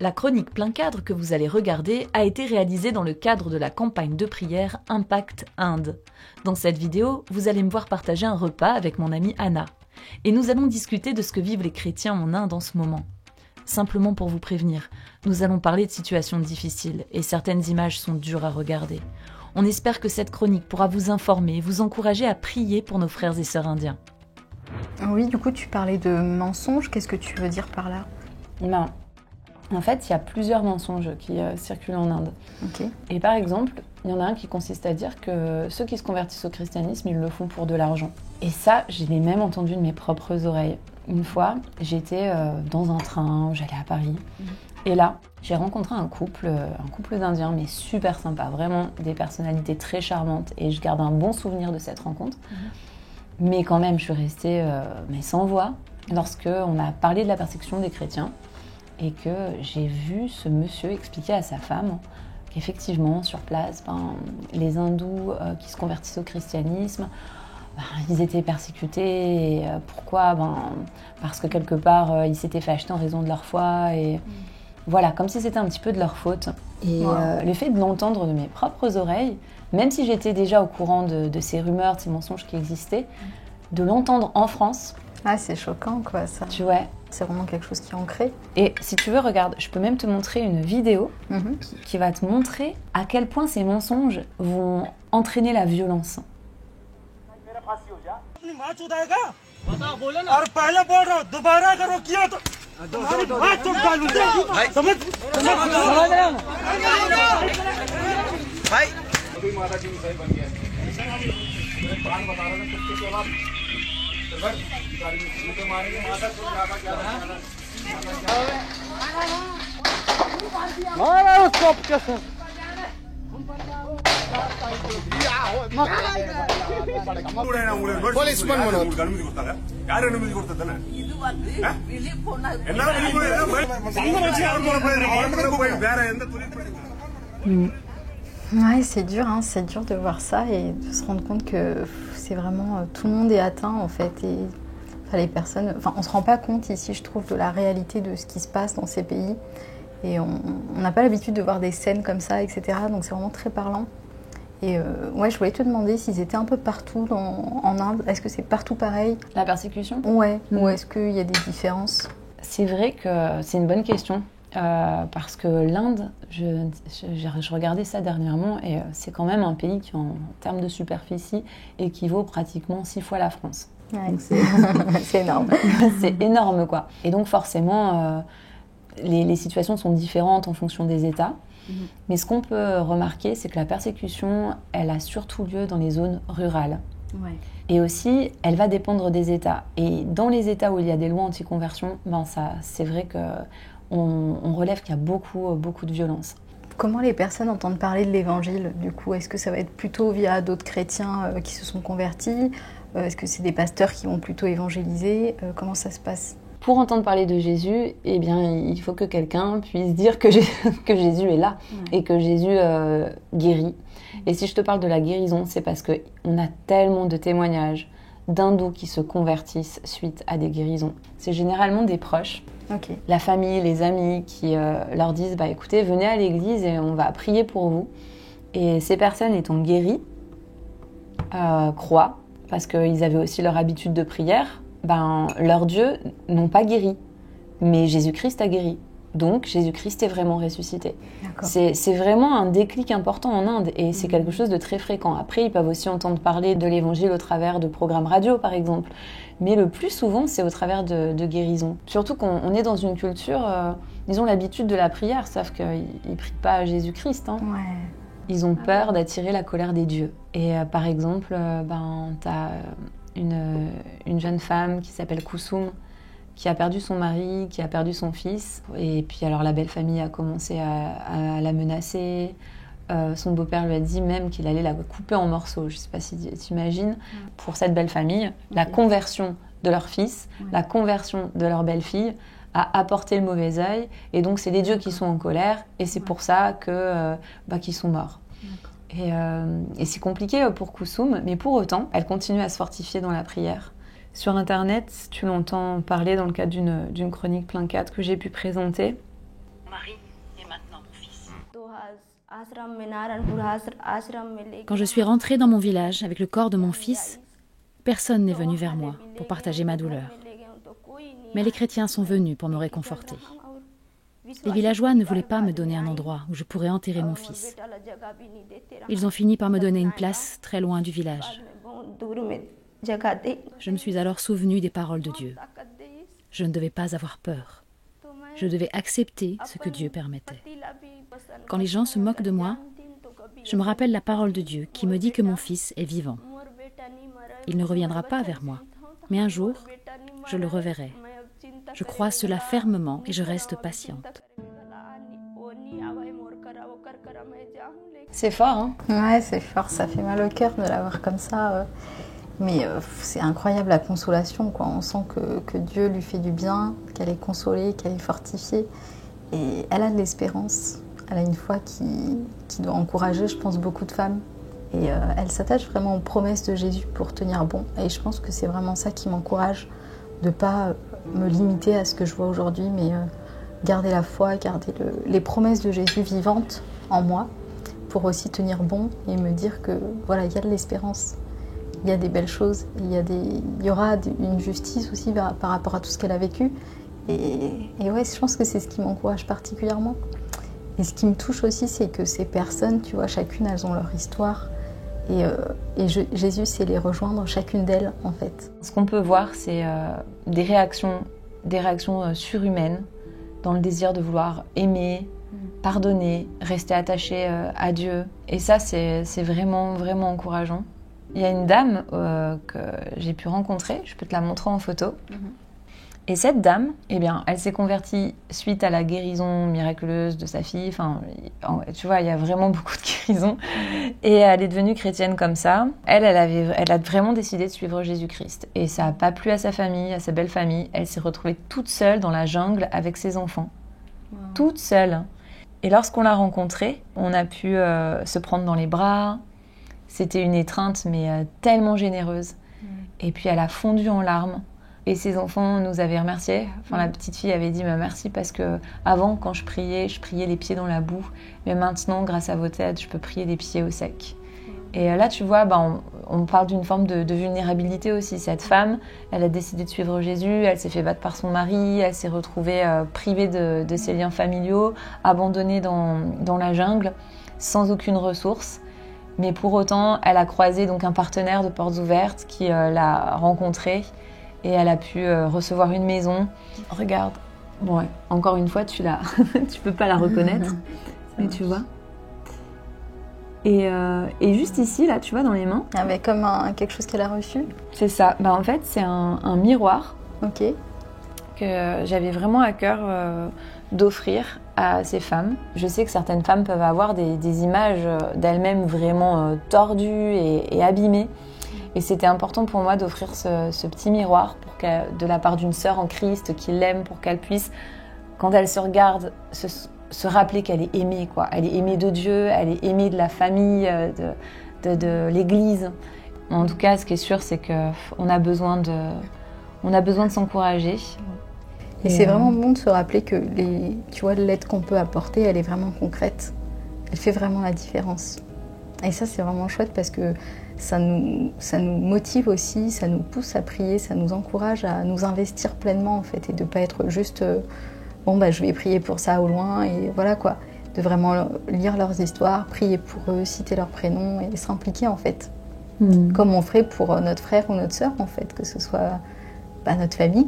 La chronique plein cadre que vous allez regarder a été réalisée dans le cadre de la campagne de prière Impact Inde. Dans cette vidéo, vous allez me voir partager un repas avec mon amie Anna. Et nous allons discuter de ce que vivent les chrétiens en Inde en ce moment. Simplement pour vous prévenir, nous allons parler de situations difficiles et certaines images sont dures à regarder. On espère que cette chronique pourra vous informer et vous encourager à prier pour nos frères et sœurs indiens. Oui, du coup, tu parlais de mensonges. Qu'est-ce que tu veux dire par là ? En fait, il y a plusieurs mensonges qui circulent en Inde. Ok. Et par exemple, il y en a un qui consiste à dire que ceux qui se convertissent au christianisme, ils le font pour de l'argent. Et ça, je l'ai même entendu de mes propres oreilles. Une fois, j'étais dans un train, j'allais à Paris. Et là, j'ai rencontré un couple d'Indiens, mais super sympa, vraiment des personnalités très charmantes. Et je garde un bon souvenir de cette rencontre. Mais quand même, je suis restée sans voix lorsqu'on a parlé de la persécution des chrétiens. Et que j'ai vu ce monsieur expliquer à sa femme qu'effectivement, sur place, les hindous qui se convertissent au christianisme, ils étaient persécutés. Et, pourquoi ? Parce que quelque part, ils s'étaient fait acheter en raison de leur foi. Et voilà, comme si c'était un petit peu de leur faute. Et le fait de l'entendre de mes propres oreilles, même si j'étais déjà au courant de ces rumeurs, de ces mensonges qui existaient, de l'entendre en France... Ah, c'est choquant, quoi, ça. Tu vois. C'est vraiment quelque chose qui est ancré. Et si tu veux, regarde, je peux même te montrer une vidéo qui va te montrer à quel point ces mensonges vont entraîner la violence. Ouais, c'est dur de voir ça et de se rendre compte que c'est vraiment tout le monde est atteint en fait et les personnes, on se rend pas compte ici, je trouve, de la réalité de ce qui se passe dans ces pays et on n'a pas l'habitude de voir des scènes comme ça, etc. Donc c'est vraiment très parlant. Et je voulais te demander s'ils étaient un peu partout en Inde. Est-ce que c'est partout pareil ? La persécution ? Ouais. Ou est-ce qu'il y a des différences ? C'est vrai que c'est une bonne question. Parce que l'Inde, je regardais ça dernièrement et c'est quand même un pays qui, en termes de superficie, équivaut pratiquement 6 fois la France. Ouais, c'est énorme. C'est énorme, quoi. Et donc forcément, les situations sont différentes en fonction des États. Mais ce qu'on peut remarquer, c'est que la persécution, elle a surtout lieu dans les zones rurales. Ouais. Et aussi, elle va dépendre des États. Et dans les États où il y a des lois anti-conversion, c'est vrai que on relève qu'il y a beaucoup de violence. Comment les personnes entendent parler de l'évangile, du coup ? Est-ce que ça va être plutôt via d'autres chrétiens qui se sont convertis ? Est-ce que c'est des pasteurs qui vont plutôt évangéliser ? Comment ça se passe ? Pour entendre parler de Jésus, eh bien, il faut que quelqu'un puisse dire que Jésus est là et que Jésus guérit. Et si je te parle de la guérison, c'est parce qu'on a tellement de témoignages d'hindous qui se convertissent suite à des guérisons. C'est généralement des proches, la famille, les amis qui leur disent « écoutez, venez à l'église et on va prier pour vous ». Et ces personnes étant guéries, croient, parce qu'ils avaient aussi leur habitude de prière, leurs dieux n'ont pas guéri, mais Jésus-Christ a guéri. Donc Jésus-Christ est vraiment ressuscité. C'est vraiment un déclic important en Inde et c'est quelque chose de très fréquent. Après, ils peuvent aussi entendre parler de l'évangile au travers de programmes radio, par exemple. Mais le plus souvent, c'est au travers de guérisons. Surtout qu'on est dans une culture, ils ont l'habitude de la prière, sauf qu'ils ne prient pas à Jésus-Christ. Ils ont peur d'attirer la colère des dieux. Et par exemple, t'as une jeune femme qui s'appelle Kusum, qui a perdu son mari, qui a perdu son fils. Et puis alors la belle famille a commencé à la menacer. Son beau-père lui a dit même qu'il allait la couper en morceaux. Je ne sais pas si tu imagines. Pour cette belle famille, la conversion de leur fils, la conversion de leur belle-fille a apporté le mauvais œil. Et donc c'est les dieux qui sont en colère. Et c'est pour ça qu'ils sont morts. Et c'est compliqué pour Kusum, mais pour autant, elle continue à se fortifier dans la prière. Sur Internet, tu l'entends parler dans le cadre d'une chronique plein cadre que j'ai pu présenter. Mon mari Quand je suis rentrée dans mon village avec le corps de mon fils, personne n'est venu vers moi pour partager ma douleur. Mais les chrétiens sont venus pour me réconforter. Les villageois ne voulaient pas me donner un endroit où je pourrais enterrer mon fils. Ils ont fini par me donner une place très loin du village. Je me suis alors souvenue des paroles de Dieu. Je ne devais pas avoir peur. Je devais accepter ce que Dieu permettait. Quand les gens se moquent de moi, je me rappelle la parole de Dieu qui me dit que mon fils est vivant. Il ne reviendra pas vers moi, mais un jour, je le reverrai. Je crois cela fermement et je reste patiente. C'est fort, hein? Ouais, c'est fort, ça fait mal au cœur de l'avoir comme ça. Mais c'est incroyable la consolation, quoi. On sent que Dieu lui fait du bien, qu'elle est consolée, qu'elle est fortifiée. Et elle a de l'espérance. Elle a une foi qui doit encourager, je pense, beaucoup de femmes. Et elle s'attache vraiment aux promesses de Jésus pour tenir bon. Et je pense que c'est vraiment ça qui m'encourage, de ne pas me limiter à ce que je vois aujourd'hui, mais garder la foi, garder les promesses de Jésus vivantes en moi, pour aussi tenir bon et me dire que voilà, il y a de l'espérance, il y a des belles choses, il y aura une justice aussi par rapport à tout ce qu'elle a vécu. Et ouais, je pense que c'est ce qui m'encourage particulièrement. Et ce qui me touche aussi, c'est que ces personnes, tu vois, chacune, elles ont leur histoire. Et Jésus, c'est les rejoindre, chacune d'elles, en fait. Ce qu'on peut voir, c'est des réactions surhumaines dans le désir de vouloir aimer, pardonner, rester attaché à Dieu. Et ça, c'est vraiment, vraiment encourageant. Il y a une dame que j'ai pu rencontrer, je peux te la montrer en photo. Et cette dame, eh bien, elle s'est convertie suite à la guérison miraculeuse de sa fille. Enfin, tu vois, il y a vraiment beaucoup de guérisons. Et elle est devenue chrétienne comme ça. Elle a vraiment décidé de suivre Jésus-Christ. Et ça n'a pas plu à sa famille, à sa belle famille. Elle s'est retrouvée toute seule dans la jungle avec ses enfants. Wow. Toute seule. Et lorsqu'on l'a rencontrée, on a pu se prendre dans les bras. C'était une étreinte, mais tellement généreuse. Et puis elle a fondu en larmes. Et ses enfants nous avaient remerciés. Enfin, la petite fille avait dit merci parce que avant, quand je priais les pieds dans la boue. Mais maintenant, grâce à votre aide, je peux prier les pieds au sec. Et là, tu vois, on parle d'une forme de vulnérabilité aussi. Cette femme, elle a décidé de suivre Jésus, elle s'est fait battre par son mari, elle s'est retrouvée privée de ses liens familiaux, abandonnée dans la jungle, sans aucune ressource. Mais pour autant, elle a croisé donc un partenaire de Portes Ouvertes qui l'a rencontrée. Et elle a pu recevoir une maison. Regarde. Bon, ouais, encore une fois, tu peux pas la reconnaître. Mais tu vois. Et juste ici, là, tu vois, dans les mains. Avec comme quelque chose qu'elle a reçu. C'est ça. En fait, c'est un miroir. Ok. Que j'avais vraiment à cœur d'offrir à ces femmes. Je sais que certaines femmes peuvent avoir des images d'elles-mêmes vraiment tordues et abîmées. Et c'était important pour moi d'offrir ce petit miroir de la part d'une sœur en Christ qui l'aime, pour qu'elle puisse, quand elle se regarde, se rappeler qu'elle est aimée, quoi. Elle est aimée de Dieu, elle est aimée de la famille, de l'Église. En tout cas, ce qui est sûr, c'est qu'on a besoin de s'encourager. Et c'est vraiment bon de se rappeler que tu vois, l'aide qu'on peut apporter, elle est vraiment concrète. Elle fait vraiment la différence. Et ça, c'est vraiment chouette parce que ça nous motive aussi, ça nous pousse à prier, ça nous encourage à nous investir pleinement en fait et de ne pas être juste je vais prier pour ça au loin et voilà quoi. De vraiment lire leurs histoires, prier pour eux, citer leurs prénoms et s'impliquer en fait. Comme on ferait pour notre frère ou notre sœur en fait, que ce soit notre famille.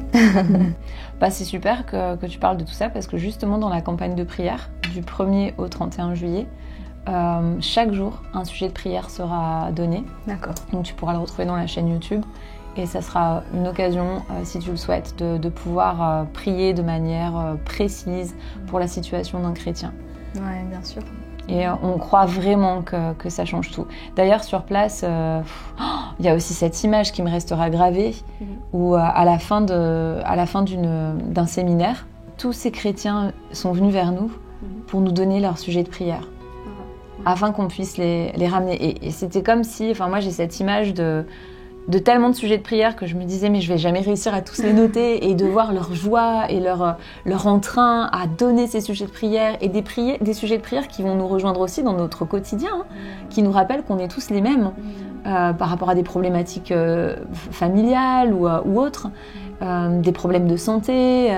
C'est super que tu parles de tout ça parce que justement dans la campagne de prière du 1er au 31 juillet, chaque jour, un sujet de prière sera donné. D'accord. Donc tu pourras le retrouver dans la chaîne YouTube. Et ça sera une occasion, si tu le souhaites, de pouvoir prier de manière précise pour la situation d'un chrétien. Oui, bien sûr. Et on croit vraiment que ça change tout. D'ailleurs, sur place, il y a aussi cette image qui me restera gravée, où à la fin d'un séminaire, tous ces chrétiens sont venus vers nous pour nous donner leur sujet de prière. Afin qu'on puisse les ramener. Et c'était comme si, moi j'ai cette image de tellement de sujets de prière que je me disais mais je vais jamais réussir à tous les noter, et de voir leur joie et leur entrain à donner ces sujets de prière, et des sujets de prière qui vont nous rejoindre aussi dans notre quotidien, hein, qui nous rappellent qu'on est tous les mêmes par rapport à des problématiques familiales ou autres, des problèmes de santé,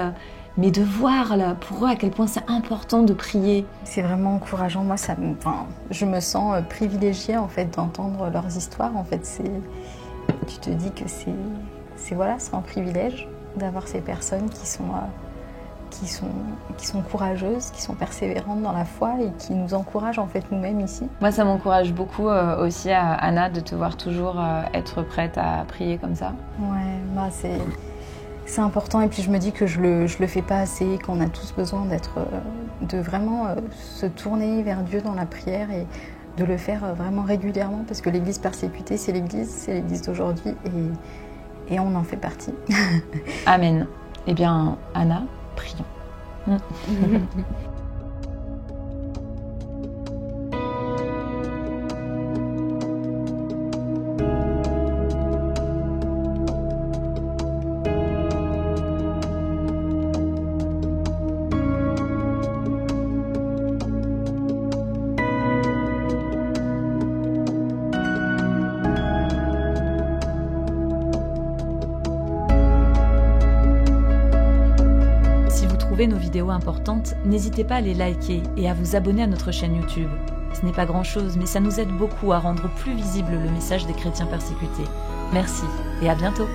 mais de voir là, pour eux à quel point c'est important de prier. C'est vraiment encourageant. Moi, je me sens privilégiée en fait d'entendre leurs histoires. En fait, tu te dis que c'est un privilège d'avoir ces personnes qui sont courageuses, qui sont persévérantes dans la foi et qui nous encouragent en fait nous-mêmes ici. Moi, ça m'encourage beaucoup aussi, Anna, de te voir toujours être prête à prier comme ça. Ouais, c'est important, et puis je me dis que je le fais pas assez, qu'on a tous besoin de vraiment se tourner vers Dieu dans la prière et de le faire vraiment régulièrement, parce que l'Église persécutée, c'est l'Église d'aujourd'hui, et on en fait partie. Amen. Eh bien, Anna, prions. Nos vidéos importantes, n'hésitez pas à les liker et à vous abonner à notre chaîne YouTube. Ce n'est pas grand-chose, mais ça nous aide beaucoup à rendre plus visible le message des chrétiens persécutés. Merci et à bientôt.